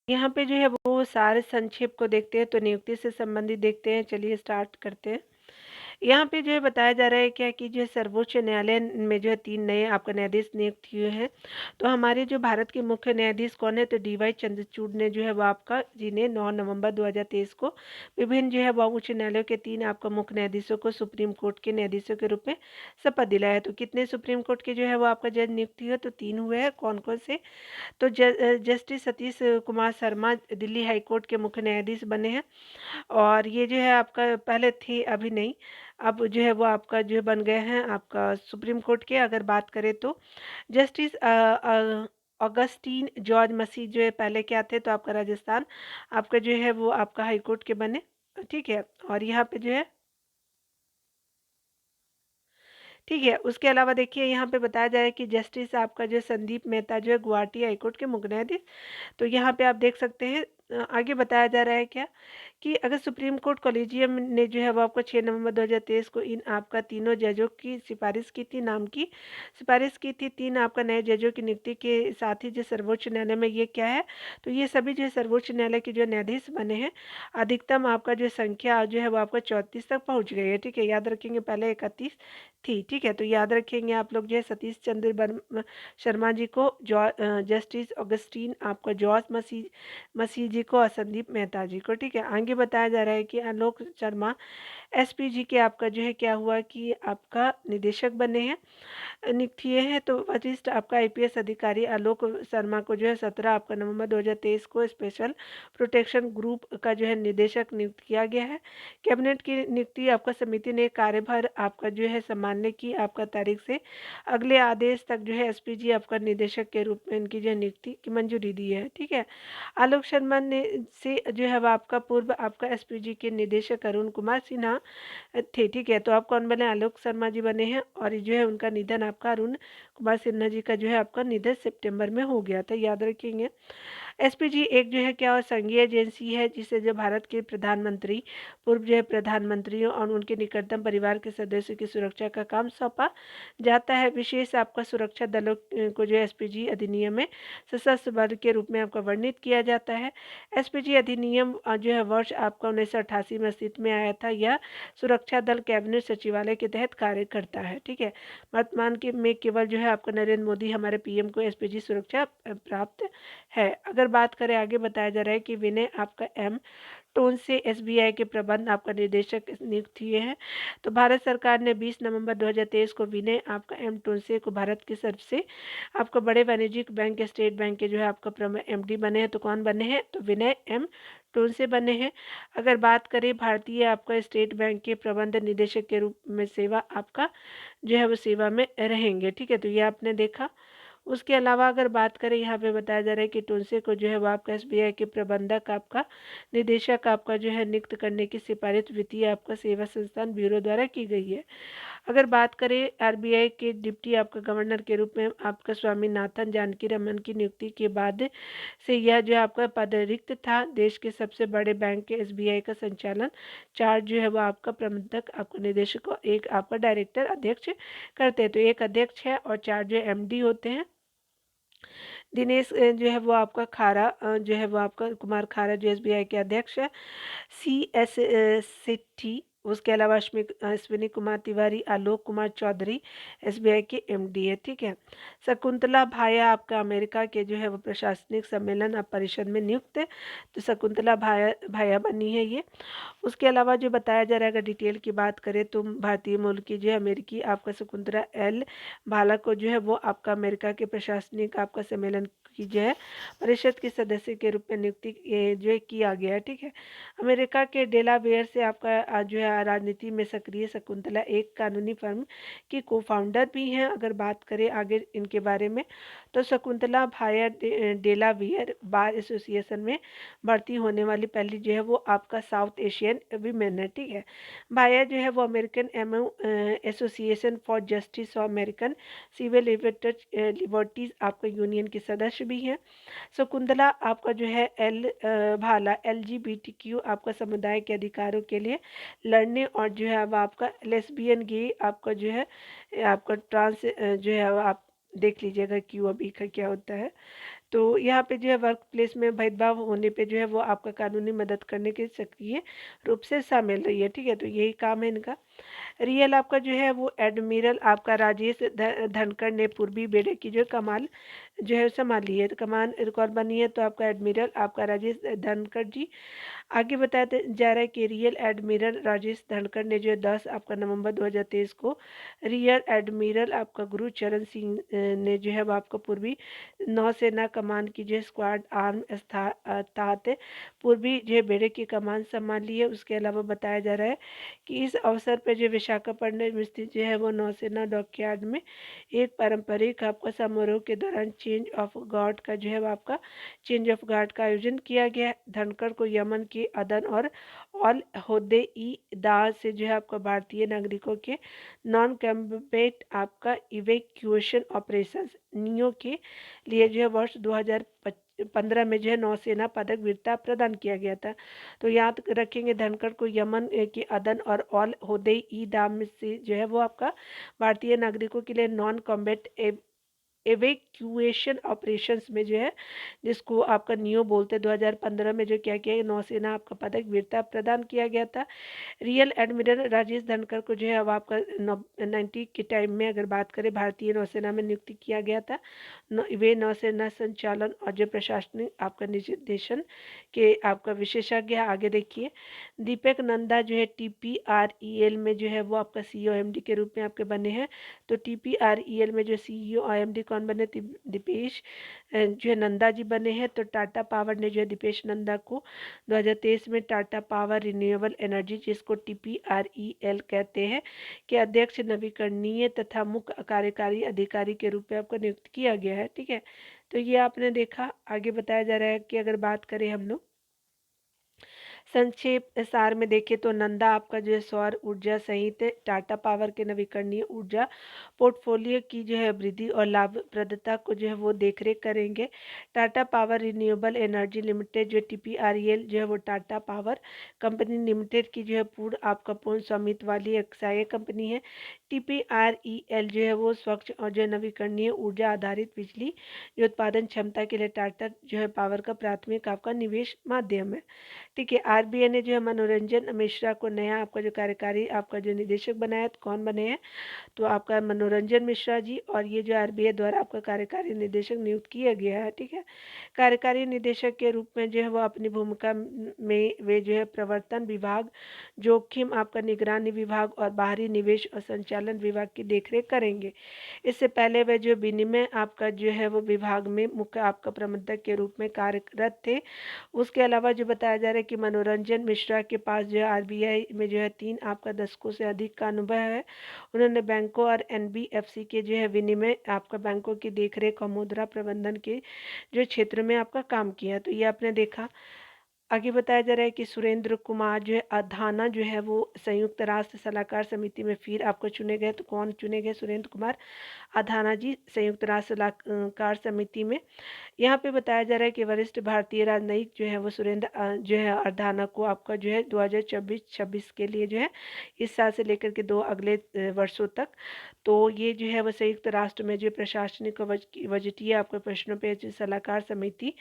Speaker 1: यहाँ पे जो है वो सारे संक्षेप को देखते हैं, तो नियुक्ति से संबंधित देखते हैं। चलिए स्टार्ट करते हैं। यहाँ पे जो है बताया जा रहा है क्या कि जो सर्वोच्च न्यायालय में जो है 3 नए आपका न्यायाधीश नियुक्त हुए हैं। तो हमारे जो भारत के मुख्य न्यायाधीश कौन है, तो डीवाई चंद्रचूड़ ने जो है वो आपका जिन्हें 9 नवंबर 2023 को विभिन्न जो है वो उच्च न्यायालयों के 3 आपका मुख्य न्यायाधीशों को सुप्रीम कोर्ट के न्यायाधीशों के रूप में शपथ दिलाया है। तो कितने सुप्रीम कोर्ट के जो है वो आपका जज नियुक्त हुए, तो 3 हुए हैं। कौन कौन से, तो justice Satish Kumar Sharma Delhi high court के मुख्य न्यायाधीश बने हैं और ये जो है आपका पहले थे, अभी नहीं, अब जो है वो आपका जो बन गए हैं आपका सुप्रीम कोर्ट के। अगर बात करें तो जस्टिस ऑगस्टीन जॉर्ज मसीह जो है पहले क्या थे, तो आपका राजस्थान आपका जो है वो आपका हाई कोर्ट के बने। ठीक है, और यहाँ पे जो है ठीक है, उसके अलावा देखिए यहाँ पे बताया जाए कि जस्टिस आपका जो संदीप मेहता जो है गुवाहाटी हाईकोर्ट के मुख्य न्यायाधीश। तो यहाँ पे आप देख सकते हैं आगे बताया जा रहा है क्या कि अगर सुप्रीम कोर्ट कॉलेजियम ने जो है वो आपको 6 नवंबर 2023 को इन आपका तीनों जजों की सिफारिश की थी, नाम की सिफारिश की थी 3 आपका नए जजों की नियुक्ति के साथ ही जो सर्वोच्च न्यायालय में ये क्या है, तो ये सभी जो सर्वोच्च न्यायालय के जो न्यायाधीश बने हैं, अधिकतम आपका जो संख्या जो है वो आपका 34 तक पहुँच गई है। ठीक है, याद रखेंगे पहले 31 थी। ठीक है, तो याद रखेंगे आप लोग जो है सतीश चंद्र शर्मा जी को, जस्टिस ऑगस्टीन आपका जॉर्ज मसीह जी को और संदीप मेहता जी को। ठीक है, आगे बताया जा रहा है कि आलोक शर्मा एसपीजी के आपका जो है क्या हुआ कि आपका निदेशक बने हैं, नियुक्त किए हैं। तो वरिष्ठ आपका आईपीएस अधिकारी आलोक शर्मा को जो है 17 आपका नवंबर 2023 को स्पेशल प्रोटेक्शन ग्रुप का जो है निदेशक नियुक्त किया गया है। कैबिनेट की नियुक्ति आपका समिति ने कार्यभार आपका जो है संभालने की आपका तारीख से अगले आदेश तक जो है एसपीजी आपका निदेशक के रूप में इनकी जो है नियुक्ति की मंजूरी दी है। ठीक है, आलोक शर्मा ने से जो है वह आपका पूर्व आपका एसपीजी के निदेशक अरुण कुमार सिन्हा थे। ठीक है, तो आप कौन बने, आलोक शर्मा जी बने हैं और जो है उनका निधन आपका अरुण कुमार सिन्हा जी का जो है आपका निधन सितंबर में हो गया था, याद रखेंगे। एसपीजी एक जो है क्या और संघीय एजेंसी है जिसे जो भारत के प्रधानमंत्री, पूर्व जो है प्रधानमंत्रियों और उनके निकटतम परिवार के सदस्यों की सुरक्षा का काम सौंपा जाता है। विशेष आपका सुरक्षा दलों को जो एसपीजी अधिनियम में सशस्त्र बल के रूप में आपका वर्णित किया जाता है। एसपीजी अधिनियम जो है वर्ष आपका 1988 में अस्तित्व में आया था। यह सुरक्षा दल कैबिनेट सचिवालय के तहत कार्य करता है। ठीक है, वर्तमान के में केवल जो है आपका नरेंद्र मोदी हमारे पीएम को एसपीजी सुरक्षा प्राप्त है। अगर बात करें आगे बताया जा रहा है कि विनय आपका एम टोन से एसबीआई के प्रबंध आपका निदेशक नियुक्त हुए हैं। तो भारत सरकार ने 20 नवंबर 2023 को विनय आपका एम टोनसे को भारत के सबसे आपका बड़े वाणिज्यिक बैंक स्टेट बैंक के जो है आपका एमडी बने हैं। तो कौन बने हैं, तो विनय एम टोनसे बने हैं। अगर बात करें भारतीय आपका स्टेट बैंक के प्रबंध निदेशक के रूप में सेवा आपका जो है वो सेवा में रहेंगे। ठीक है, तो ये आपने देखा। उसके अलावा अगर बात करें यहाँ पे बताया जा रहा है कि टोनसे को जो है वो आपका एसबीआई के प्रबंधक आपका निदेशक आपका जो है नियुक्त करने की सिफारिश वित्तीय आपका सेवा संस्थान ब्यूरो द्वारा की गई है। अगर बात करें आरबीआई के डिप्टी आपका गवर्नर के रूप में आपका स्वामीनाथन जानकी रमन की नियुक्ति के बाद से यह जो आपका पद रिक्त था। देश के सबसे बड़े बैंक के एसबीआई का संचालन 4 जो है वो आपका प्रबंधक आपका निदेशक और एक आपका डायरेक्टर अध्यक्ष करते हैं। तो एक अध्यक्ष है और 4 जो एमडी होते हैं। दिनेश जो है वो आपका खारा जो है वो आपका कुमार खारा जो एसबीआई के अध्यक्ष है। CS सेठी, उसके अलावा अश्विनी कुमार तिवारी, आलोक कुमार चौधरी एसबीआई के एमडी है, ठीक है। शकुंतला भाया आपका अमेरिका के जो है वो प्रशासनिक सम्मेलन परिषद में नियुक्त है, तो शकुंतला भाया भाया बनी है ये। उसके अलावा जो बताया जा रहा है, अगर डिटेल की बात करें तो भारतीय मूल की जो है अमेरिकी आपका शकुंतला एल भाला को जो है वो आपका अमेरिका के प्रशासनिक आपका सम्मेलन की जो है परिषद के सदस्य के रूप में नियुक्ति जो है किया गया है, ठीक है। अमेरिका के डेलावेयर से आपका जो है राजनीति में सक्रिय शकुंतला एक कानूनी फर्म की को फाउंडर भी हैं। अगर बात करें आगे इनके बारे में, तो शकुंतला भाया डेलावेयर बार एसोसिएशन में भर्ती होने वाली पहली जो है वो आपका साउथ एशियन वीमेन है, ठीक है। भाया जो है वो American association for justice of American civil liberties आपका यूनियन के सदस्य भी हैं। शकुंतला आपका जो है भाला LGBTQ आपका समुदाय के अधिकारों के लिए लड़ने और जो है अब आपका लेस्बियन गे आपका जो है आपका ट्रांस जो है आप देख लीजिएगा क्यों अभी का क्या होता है। तो यहाँ पे जो है वर्क प्लेस में भेदभाव होने पे जो है वो आपका कानूनी मदद करने के सक्रिय रूप से शामिल रही है, ठीक है। तो यही काम है इनका। रियल आपका जो है वो एडमिरल आपका राजेश धनखड़ ने पूर्वी बेड़े की जो कमाल जो है संभाली है, तो कमान रिकॉर्ड बनी है, तो आपका एडमिरल आपका राजेश धनखड़ जी। आगे बताते जा रहा है कि रियल एडमिरल राजेश धनखड़ ने जो है 10 आपका नवंबर 2023 को रियल एडमिरल आपका गुरुचरण सिंह ने जो है वो आपको पूर्वी नौसेना कमान की जो स्क्वाड आर्म तहत पूर्वी जो बेड़े की कमान संभाली है। उसके अलावा बताया जा रहा है कि इस अवसर पर जो विशाखापट्टनम में स्थित जो है वो नौसेना डॉकयार्ड में एक पारंपरिक आपका समारोह के दौरान चेंज ऑफ गार्ड का जो है वो आपका चेंज ऑफ गार्ड का आयोजन किया गया। धनखड़ को यमन के अदन और ऑल होदे ई दाह से जो है आपका भारतीय नागरिकों के नॉन कम्बेट आपका इवेक्यूएशन ऑपरेशंस नियो के लिए जो है वर्ष 2015 में जो है नौसेना पदक वीरता प्रदान किया गया था। तो याद रखेंगे धनखड़ को यमन के अदन और ऑल होदे ई दाम से जो है वो आपका भारतीय नागरिकों के लिए नॉन कॉम्बैट एवेक्यूएशन ऑपरेशंस में जो है जिसको आपका नियो बोलते 2015 में जो क्या किया नौसेना आपका पदक वीरता प्रदान किया गया था। रियल एडमिरल राजेश धनखड़ को जो है अब आपका 90 के टाइम में अगर बात करें भारतीय नौसेना में नियुक्ति किया गया था। वे नौसेना संचालन और जो प्रशासनिक आपका निर्देशन के आपका विशेषज्ञ है। आगे देखिए दीपक नंदा जो है TPREL में जो है वो आपका CEO MD के रूप में आपके बने हैं। तो TPREL में जो CEO IMD कौन बने, दीपेश जो है नंदा जी बने हैं। तो टाटा पावर ने जो है दीपेश नंदा को 2023 में टाटा पावर रिन्यूएबल एनर्जी जिसको TPREL कहते हैं के अध्यक्ष नवीकरणीय तथा मुख्य कार्यकारी अधिकारी के रूप में आपको नियुक्त किया गया है, ठीक है। तो ये आपने देखा। आगे बताया जा रहा है कि अगर बात करें हम लोग संक्षेप सार में देखें तो नंदा आपका जो है सौर ऊर्जा सहित टाटा पावर के नवीकरणीय ऊर्जा पोर्टफोलियो की जो है वृद्धि और लाभप्रदता को जो है वो देखरेख करेंगे। Tata power renewable energy limited जो TPREL जो है वो टाटा पावर कंपनी लिमिटेड की जो है पूर्ण आपका पूर्ण स्वामित्व वाली एक सहायक कंपनी है। TPREL जो है वो स्वच्छ और जो नवीकरणीय ऊर्जा आधारित बिजली जो उत्पादन क्षमता के लिए टाटा जो है पावर का प्राथमिक आपका निवेश माध्यम है, ठीक है। RBI ने जो है मनोरंजन मिश्रा को नया आपका जो कार्यकारी आपका जो निदेशक बनाया, तो कौन बने हैं, तो आपका मनोरंजन मिश्रा जी। और ये जो RBI द्वारा आपका कार्यकारी निदेशक नियुक्त किया गया है, ठीक है। कार्यकारी निदेशक के रूप में जो है वो अपनी भूमिका में वे जो है प्रवर्तन विभाग, जोखिम आपका निगरानी विभाग और बाहरी निवेश और संचालन विभाग की देखरेख करेंगे। इससे पहले वे जो विनिमय आपका जो है वो विभाग में मुख्य आपका प्रबंधक के रूप में कार्यरत थे। उसके अलावा जो बताया जा रहा है कि मनोरंजन मिश्रा के पास जो है RBI में जो है 3 आपका दशकों से अधिक का अनुभव है। उन्होंने बैंकों और NBFC के जो है विनिमय आपका बैंकों की देखरेख और मुद्रा प्रबंधन के जो क्षेत्र में आपका काम किया। तो ये आपने देखा। आगे बताया जा रहा है कि सुरेंद्र कुमार जो है अधाना जो है वो संयुक्त राष्ट्र सलाहकार समिति में फिर आपको चुने गए। तो कौन चुने गए, सुरेंद्र कुमार अधाना जी संयुक्त राष्ट्र सलाहकार समिति में। यहाँ पे बताया जा रहा है कि वरिष्ठ भारतीय राजनयिक जो है वो सुरेंद्र जो है अधाना को आपका जो है 2024-26 के लिए जो है इस साल से लेकर के 2 अगले वर्षों तक, तो ये जो है वो संयुक्त राष्ट्र में जो प्रशासनिक और बजटीय आपके प्रश्नों पे जो सलाहकार समिति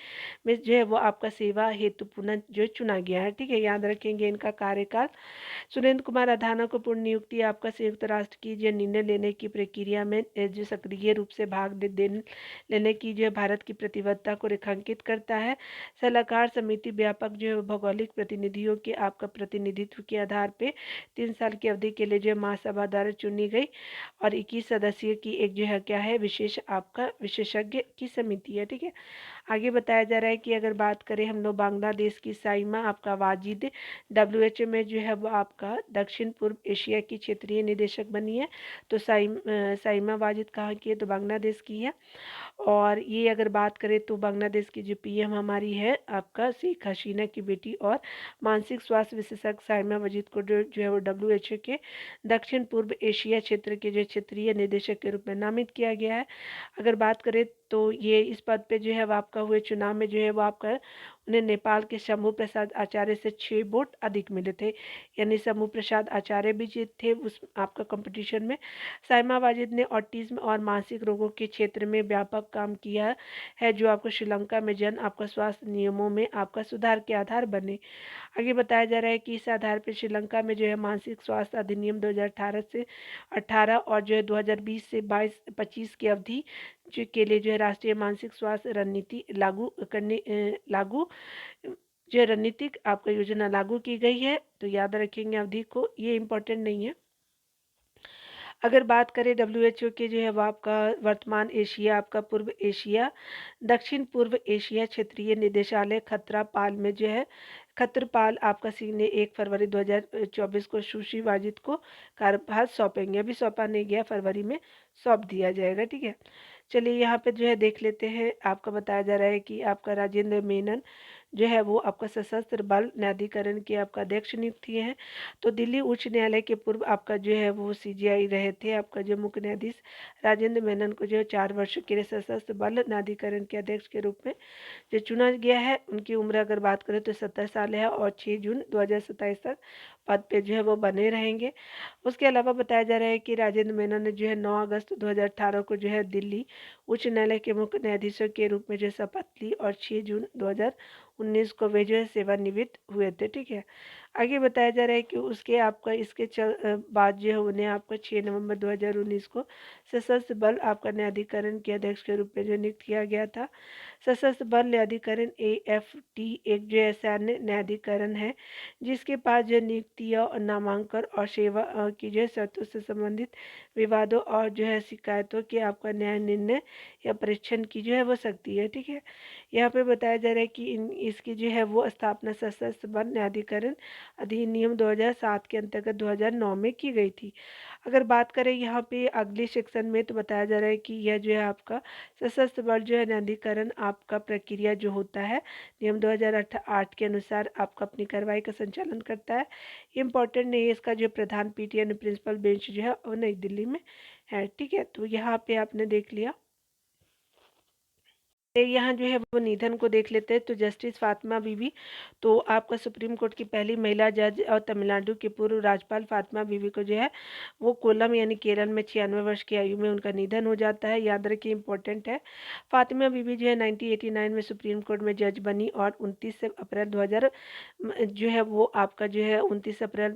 Speaker 1: में जो है वो आपका सेवा हेतु पुनः जो चुना गया है। ठीक है, याद रखेंगे इनका कार्यकाल। सुरेंद्र कुमार अधाना को पूर्ण नियुक्ति आपका संयुक्त राष्ट्र की जो निर्णय लेने की प्रक्रिया में जो सक्रिय रूप से भाग लेने की जो भारत की प्रतिबद्धता को रेखांकित करता है। सलाहकार समिति व्यापक जो है भौगोलिक प्रतिनिधियों के आपका प्रतिनिधित्व के आधार पे 3 साल की अवधि के लिए जो है महासभा द्वारा चुनी गई और 21 सदस्यों की एक जो है क्या है विशेष आपका विशेषज्ञ की समिति है। ठीक है, आगे बताया जा रहा है कि अगर बात करें हम लोग बांग्लादेश की साइमा आपका वाजिद WHO में जो है वो आपका दक्षिण पूर्व एशिया की क्षेत्रीय निदेशक बनी है। तो साइमा वाजिद कहाँ की है, तो बांग्लादेश की है। और ये अगर बात करें तो बांग्लादेश की जो PM हमारी है आपका शेख हसीना की बेटी और मानसिक स्वास्थ्य विशेषज्ञ साइमा वाजिद को जो है वो WHO के दक्षिण पूर्व एशिया क्षेत्र के जो क्षेत्रीय निदेशक के रूप में नामित किया गया है। अगर बात करें तो ये इस पद पे जो है वो आपका हुए चुनाव में जो है वो आपका उन्हें नेपाल के शंभू प्रसाद आचार्य से 6 वोट अधिक मिले थे, यानी शंभू प्रसाद आचार्य भी जीत थे उस आपका कंपटीशन में। साइमा वाजिद ने ऑटिज्म और मानसिक रोगों के क्षेत्र में व्यापक काम किया है, जो आपको श्रीलंका में जन आपका स्वास्थ्य नियमों में आपका सुधार के आधार बने। आगे बताया जा रहा है कि इस आधार पर श्रीलंका में जो है मानसिक स्वास्थ्य अधिनियम 2018 से 18 और जो है 2020 से 22-25 की अवधि के लिए जो है राष्ट्रीय मानसिक स्वास्थ्य रणनीति लागू जो रणनीतिक आपका योजना लागू की गई है। तो याद रखेंगे अवधि को, ये इम्पोर्टेंट नहीं है। अगर बात करें WHO के जो है वो आपका वर्तमान एशिया आपका पूर्व एशिया दक्षिण पूर्व एशिया क्षेत्रीय निदेशालय खतरापाल में जो है खत्रपाल आपका सिंह ने 1 फरवरी 2024 को सुश्री वाजिद को कार्यभार सौंपेंगे। अभी सौंपा नहीं गया, फरवरी में सौंप दिया जाएगा। ठीक है, चलिए यहाँ पे जो है देख लेते हैं। आपका बताया जा रहा है कि आपका राजेंद्र मेनन जो है वो आपका सशस्त्र बल न्यायाधिकरण के आपका अध्यक्ष नियुक्त किए हैं। तो दिल्ली उच्च न्यायालय के पूर्व आपका जो है वो CJI रहे थे आपका जो मुख्य न्यायाधीश राजेंद्र मेनन को जो है 4 वर्ष के लिए सशस्त्र बल न्यायाधिकरण के अध्यक्ष के रूप में जो चुना गया है। उनकी उम्र अगर बात करें तो 70 साल है और 6 जून 2027 तक पद पे जो है वो बने रहेंगे। उसके अलावा बताया जा रहा है कि राजेंद्र मेनन ने जो है 9 अगस्त 2018 को जो है दिल्ली उच्च न्यायालय के मुख्य न्यायाधीशों के रूप में जो शपथ ली और 6 जून 2019 को वे जो है सेवानिवृत्त हुए थे। ठीक है, आगे बताया जा रहा है कि उसके आपका इसके बाद जो है उन्हें आपका 6 नवंबर 2019 को सशस्त्र बल आपका न्यायाधिकरण के अध्यक्ष के रूप में जो नियुक्त किया गया था। सशस्त्र बल न्यायाधिकरण AFT एक जो है सैन्य न्यायाधिकरण है जिसके पास जो नियुक्तियाँ और नामांकन और सेवा की जो है शर्तों से संबंधित विवादों और जो है शिकायतों के आपका न्याय निर्णय या परीक्षण की जो है वो शक्ति है। ठीक है, यहाँ पे बताया जा रहा है कि इसकी जो है वो स्थापना सशस्त्र बल न्यायाधिकरण अधिनियम 2007 के अंतर्गत 2009 में की गई थी। अगर बात करें यहाँ पे अगले सेक्शन में तो बताया जा रहा है कि यह जो है आपका सशस्त्र बल जो है न्यायाधिकरण आपका प्रक्रिया जो होता है नियम 2008 के अनुसार आपका अपनी कार्रवाई का संचालन करता है। इम्पोर्टेंट नहीं है, इसका जो प्रधान PT यानी प्रिंसिपल बेंच जो है वो नई दिल्ली में है। ठीक है, तो यहाँ पे आपने देख लिया। यहाँ जो है वो निधन को देख लेते हैं। तो जस्टिस फातिमा बीबी, तो आपका सुप्रीम कोर्ट की पहली महिला जज और तमिलनाडु के पूर्व राज्यपाल फातिमा बीबी को जो है वो कोल्लम यानी केरल में 96 वर्ष की आयु में उनका निधन हो जाता है। याद रखिए, इंपॉर्टेंट है। फातिमा बीबी जो है 1989 में सुप्रीम कोर्ट में जज बनी और 29 अप्रैल 2000 जो है वो आपका जो है 29 अप्रैल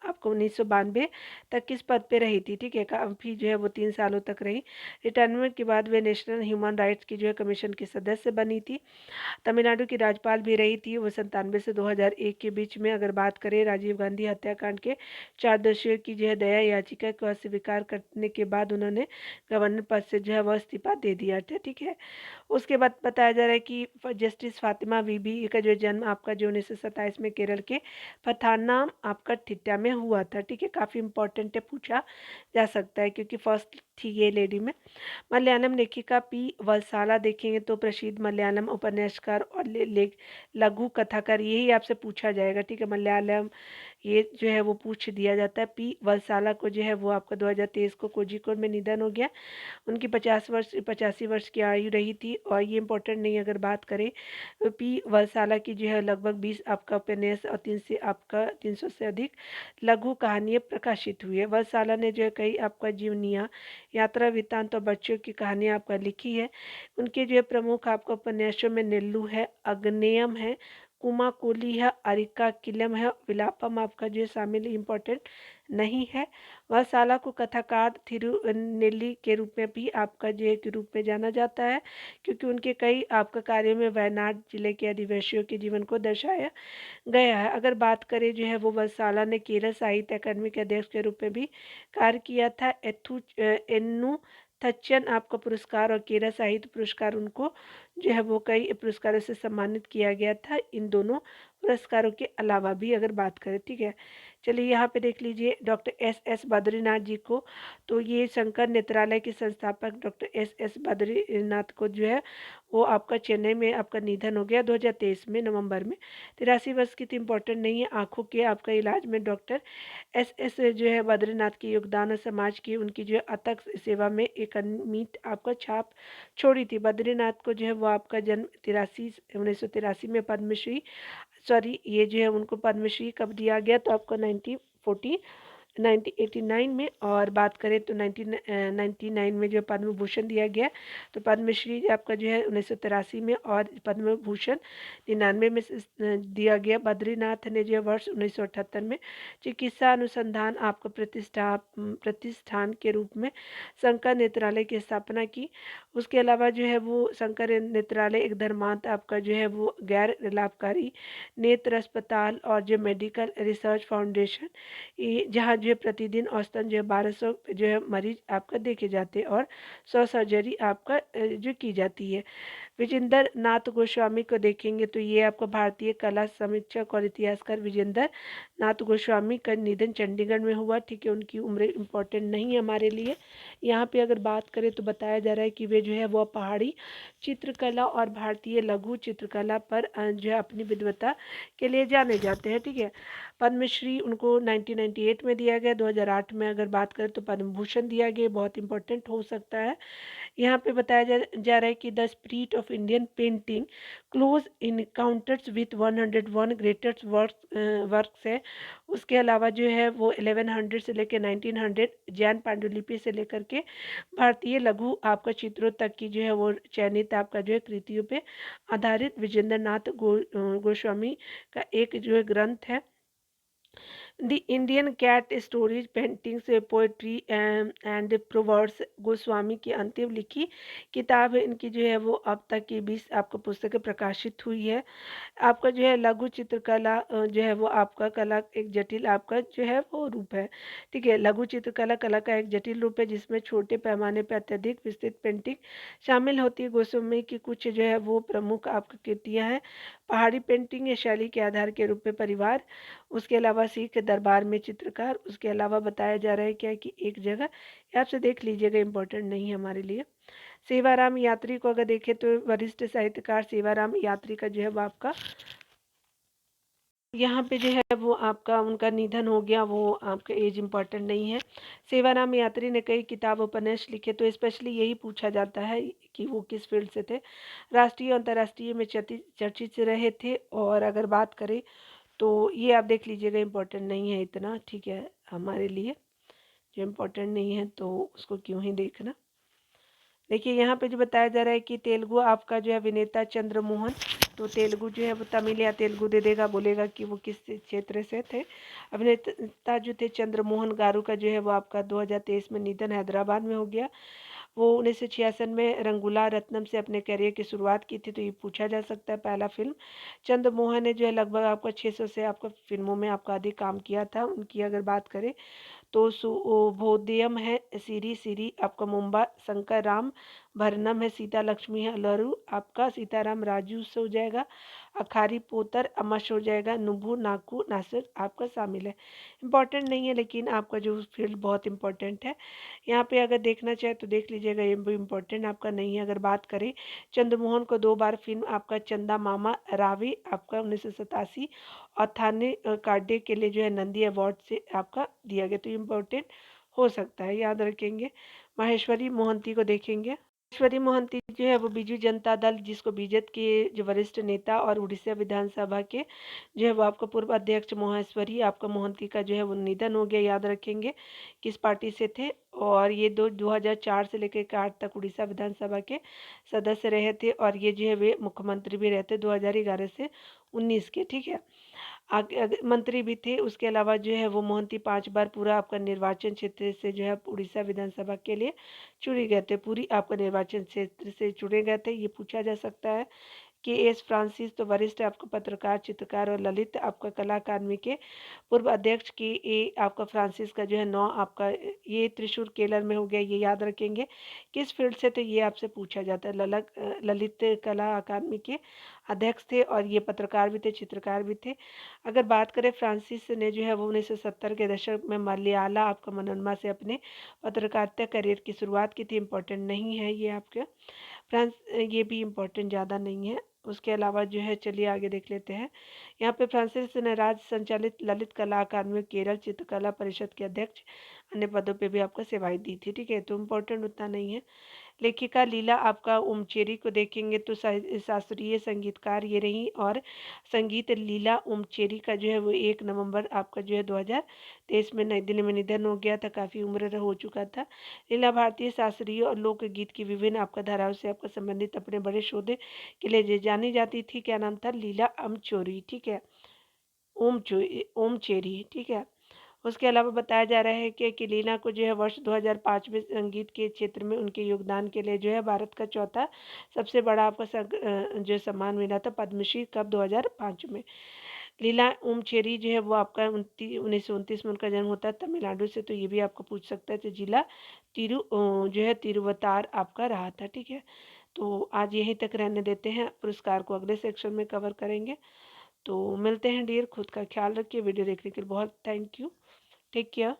Speaker 1: आपको 1992 तक किस पद पे रही थी। ठीक है, काफ़ी जो है वो 3 सालों तक रही। रिटायरमेंट के बाद वे नेशनल ह्यूमन राइट्स की जो है कमीशन की सदस्य बनी थी। तमिलनाडु की राज्यपाल भी रही थी वो 97 से 2001 के बीच में। अगर बात करें राजीव गांधी हत्याकांड के 4 दोषियों की जो है दया याचिका को अस्वीकार करने के बाद उन्होंने गवर्नर पद से जो है वह इस्तीफा दे दिया था। ठीक है, उसके बाद बताया जा रहा है कि जस्टिस फातिमा बीबी का जो जन्म आपका जो 1927 में केरल के पथानाम आपका ठिट्टा में हुआ था। ठीक है, काफ़ी इंपॉर्टेंट है, पूछा जा सकता है क्योंकि फर्स्ट थी ये लेडी में। मलयालम लेखिका पी वत्साला देखेंगे तो प्रसिद्ध मलयालम उपन्यासकार और लघु कथाकार, यही आपसे पूछा जाएगा, ठीक है। मलयालम ये जो है वो पूछ दिया जाता है। पी वत्साला को जो है वो आपका 2023 को कोझिकोड में निधन हो गया। उनकी 85 वर्ष की आयु रही थी। और ये इंपॉर्टेंट नहीं, अगर बात करें तो पी वत्साला की जो है लगभग 20 आपका उपन्यास और 300 से अधिक लघु कहानियाँ प्रकाशित हुई है। वत्साला ने जो है कई आपका जीवनियाँ, यात्रा वृत्तांत और बच्चों की कहानियाँ आपका लिखी है। उनके जो है प्रमुख आपका उपन्यासों में नेल्लू है, अग्नेयम है, कुमा कोली है, अरिका किलम है, विलापम आपका जो है शामिल इम्पोर्टेंट नहीं है। वह साला को कथाकार थिरुनेली के रूप में भी आपका जो है के रूप में जाना जाता है, क्योंकि उनके कई आपका कार्यों में वायनाड जिले के आदिवासियों के जीवन को दर्शाया गया है। अगर बात करें जो है वो वत्साला ने केरल साहित्य अकादमी के अध्यक्ष के रूप में भी कार्य किया था। एन्नू थच्चन आपका पुरस्कार और केरल साहित्य पुरस्कार, उनको जो है वो कई पुरस्कारों से सम्मानित किया गया था। इन दोनों पुरस्कारों के अलावा भी अगर बात करें, ठीक है। चलिए यहाँ पे देख लीजिए डॉक्टर एस एस बद्रीनाथ जी को। तो ये शंकर नेत्रालय के संस्थापक डॉक्टर एस एस बद्रीनाथ को जो है वो आपका चेन्नई में आपका निधन हो गया 2023 में नवंबर में। 83 वर्ष की, तो इम्पोर्टेंट नहीं है। आँखों के आपका इलाज में डॉक्टर एस एस जो है बद्रीनाथ की योगदान और समाज की उनकी जो है अथक सेवा में एक अमिट आपका छाप छोड़ी थी। बद्रीनाथ को जो है वो आपका जन्म 1983 में पद्मश्री, सॉरी ये जो है उनको पद्मश्री कब दिया गया, तो आपको 1989 में। और बात करें तो 1999 में जो पद्म भूषण दिया गया। तो पद्मश्री आपका जो है 1983 में और पद्म भूषण 99 में दिया गया। बद्रीनाथ ने जो है वर्ष 1978 में चिकित्सा अनुसंधान आपका प्रतिष्ठान के रूप में शंकर नेत्रालय की स्थापना की। उसके अलावा जो है वो शंकर नेत्रालय एक धर्मांत आपका जो है वो गैर लाभकारी नेत्र अस्पताल और जो मेडिकल रिसर्च फाउंडेशन, जहाँ जो है प्रतिदिन औसतन जो है 1200 जो है मरीज आपका देखे जाते हैं और 100 सर्जरी आपका जो की जाती है। विजेंद्र नाथ गोस्वामी को देखेंगे तो ये आपका भारतीय कला समीक्षक और इतिहासकार विजेंद्र नाथ गोस्वामी का निधन चंडीगढ़ में हुआ, ठीक है। उनकी उम्र इम्पोर्टेंट नहीं है हमारे लिए। यहाँ पे अगर बात करें तो बताया जा रहा है कि वे जो है वह पहाड़ी चित्रकला और भारतीय लघु चित्रकला पर जो है अपनी विद्वता के लिए जाने जाते हैं, ठीक है। पद्मश्री उनको 1998 में दिया गया। 2008 में अगर बात करें तो पद्म भूषण दिया गया, बहुत इंपॉर्टेंट हो सकता है। यहाँ पे बताया जा रहा है कि the spirit of Indian painting close encounters with 101 greatest works है। उसके अलावा जो है वो 1100 से लेकर 1900 जैन पांडुलिपि से लेकर के भारतीय लघु आपका चित्रों तक की जो है वो चयनित आपका जो है कृतियों पे आधारित विजेंद्र नाथ गोस्वामी का एक जो है ग्रंथ है। The Indian cat stories paintings poetry and proverbs Goswami की अंतिम लिखी किताब है। इनकी जो है वो अब तक की 20 आपको पुस्तकें प्रकाशित हुई है। आपका जो है लघु चित्रकला जो है वो आपका कला एक जटिल आपका जो है वो रूप है, ठीक है। लघु चित्रकला कला का एक जटिल रूप है जिसमें छोटे पैमाने पर अत्यधिक विस्तृत पेंटिंग शामिल होती है। गोस्वामी की कुछ जो है वो प्रमुख आपकी कृतियाँ हैं। पहाड़ी पेंटिंग या शैली के आधार के रूप में परिवार, उसके अलावा सिख दरबार में चित्रकार, उसके अलावा बताया जा रहा है क्या कि एक जगह, आपसे देख लीजिएगा, इंपॉर्टेंट नहीं है हमारे लिए। सेवाराम यात्री को अगर देखें तो वरिष्ठ साहित्यकार सेवाराम यात्री का जो है वो आपका यहाँ पे जो है वो आपका उनका निधन हो गया। वो आपका एज इम्पॉर्टेंट नहीं है। सेवाराम यात्री ने कई किताब उपन्यास लिखे, तो स्पेशली यही पूछा जाता है कि वो किस फील्ड से थे। राष्ट्रीय और अंतर्राष्ट्रीय में चर्चित रहे थे। और अगर बात करें तो ये आप देख लीजिएगा, इम्पोर्टेंट नहीं है इतना, ठीक है हमारे लिए। जो इम्पोर्टेंट नहीं है तो उसको क्यों ही देखना। देखिए यहाँ पे जो बताया जा रहा है कि तेलुगु आपका जो है अभिनेता चंद्रमोहन, तो तेलुगु जो है वो तमिल या तेलुगु दे देगा, बोलेगा कि वो किस क्षेत्र से थे। अभिनेता जो थे चंद्रमोहन गारू का जो है वो आपका 2023 में निधन हैदराबाद में हो गया। वो 1966 में रंगूला रत्नम से अपने करियर की शुरुआत की थी। तो ये पूछा जा सकता है पहला फिल्म। चंद्रमोहन ने जो है लगभग आपका 600 से आपका फिल्मों में आपका अधिक काम किया था। उनकी अगर बात करें तो सुबोधयम है, सिरी सिरी आपका मुंबा, शंकर राम भरणम है, सीता लक्ष्मी है, लरू आपका सीताराम राजू से हो जाएगा। अखारी पोतर अमश हो जाएगा, नुबू नाकू नासिर आपका शामिल है। इम्पॉर्टेंट नहीं है लेकिन आपका जो फील्ड बहुत इंपॉर्टेंट है। यहाँ पे अगर देखना चाहे तो देख लीजिएगा, ये भी इम्पोर्टेंट आपका नहीं है। अगर बात करें चंद्रमोहन को 2 बार फिल्म आपका चंदा मामा रावी आपका 1987 और थाने काड्डे के लिए जो है नंदी अवार्ड से आपका दिया गया, तो इम्पोर्टेंट हो सकता है, याद रखेंगे। माहेश्वरी मोहंती को देखेंगे। ईश्वरी मोहंती जो है वो बीजू जनता दल, जिसको बीजेपी के जो वरिष्ठ नेता और उड़ीसा विधानसभा के जो है वो आपका पूर्व अध्यक्ष माहेश्वरी आपका मोहंती का जो है वो निधन हो गया, याद रखेंगे किस पार्टी से थे। और ये 2004 से लेकर 8 तक उड़ीसा विधानसभा के सदस्य रहे थे और ये जो है वे मुख्यमंत्री भी रहते 2011 से 19 के, ठीक है। आगे मंत्री भी थे। उसके अलावा जो है वो मोहंती 5 बार पूरा आपका निर्वाचन क्षेत्र से जो है उड़ीसा विधानसभा के लिए चुने गए थे, पूरी आपका निर्वाचन क्षेत्र से चुने गए थे। ये पूछा जा सकता है। के एस फ्रांसिस तो वरिष्ठ आपका पत्रकार, चित्रकार और ललित आपका कला अकादमी के पूर्व अध्यक्ष के ए आपका फ्रांसिस का जो है 9 आपका ये त्रिशूर केलर में हो गया, ये याद रखेंगे। किस फील्ड से, तो ये आपसे पूछा जाता है। ललित कला अकादमी के अध्यक्ष थे और ये पत्रकार भी थे, चित्रकार भी थे। अगर बात करें फ्रांसिस ने जो है वो 1970 के दशक में मलयाला आपका मनोरमा से अपने पत्रकारिता करियर की शुरुआत की थी। इम्पोर्टेंट नहीं है ये आपके फ्रांस, ये भी इम्पोर्टेंट ज़्यादा नहीं है। उसके अलावा जो है चलिए आगे देख लेते हैं। यहाँ पे फ्रांसिस ने राज्य संचालित ललित कला अकादमी केरल चित्रकला परिषद के अध्यक्ष अन्य पदों पे भी आपको सेवाएं दी थी, ठीक है, तो इम्पोर्टेंट उतना नहीं है। लेखिका लीला आपका उमचेरी को देखेंगे तो शास्त्रीय संगीतकार ये रही और संगीत लीला उमचेरी का जो है वो 1 नवंबर आपका जो है 2023 में नई दिल्ली में निधन हो गया था, काफ़ी उम्र हो चुका था। लीला भारतीय शास्त्रीय और लोकगीत की विभिन्न आपका धाराओं से आपका संबंधित अपने बड़े शोध के लिए जानी जाती थी। क्या नाम था? लीला अमचोरी, ठीक है, ओमचेरी, ठीक है। उसके अलावा बताया जा रहा है कि लीना को जो है वर्ष 2005 में संगीत के क्षेत्र में उनके योगदान के लिए जो है भारत का चौथा सबसे बड़ा आपका जो सम्मान मिला था पद्मश्री, कब? 2005 में। लीला ओमचेरी जो है वो आपका 1929 में उनका जन्म होता है तमिलनाडु से, तो ये भी आपको पूछ सकता है। तो जिला जो है तिरुवतार आपका रहा था, ठीक है। तो आज यहीं तक रहने देते हैं, पुरस्कार को अगले सेक्शन में कवर करेंगे। तो मिलते हैं डियर, खुद का ख्याल रखिए। वीडियो देखने के लिए बहुत थैंक यू। Take care.